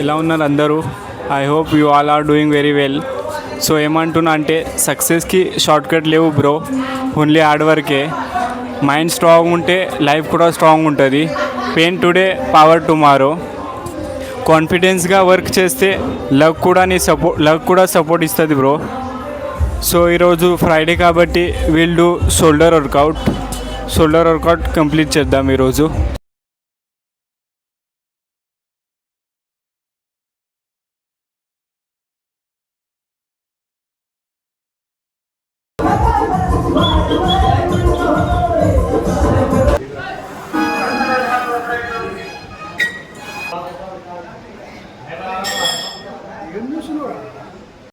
ఎలా ఉన్నారు అందరూ? I hope you all are doing very well. So ఏమంటున్నా అంటే సక్సెస్కి షార్ట్ కట్ లేవు బ్రో, ఓన్లీ హార్డ్ వర్కే. మైండ్ స్ట్రాంగ్ ఉంటే లైఫ్ కూడా స్ట్రాంగ్ ఉంటుంది. Pain today, power tomorrow. కాన్ఫిడెన్స్గా వర్క్ చేస్తే లక్ కూడా సపోర్ట్ ఇస్తుంది బ్రో. సో ఈరోజు ఫ్రైడే కాబట్టి will do shoulder workout complete చేద్దాం ఈరోజు.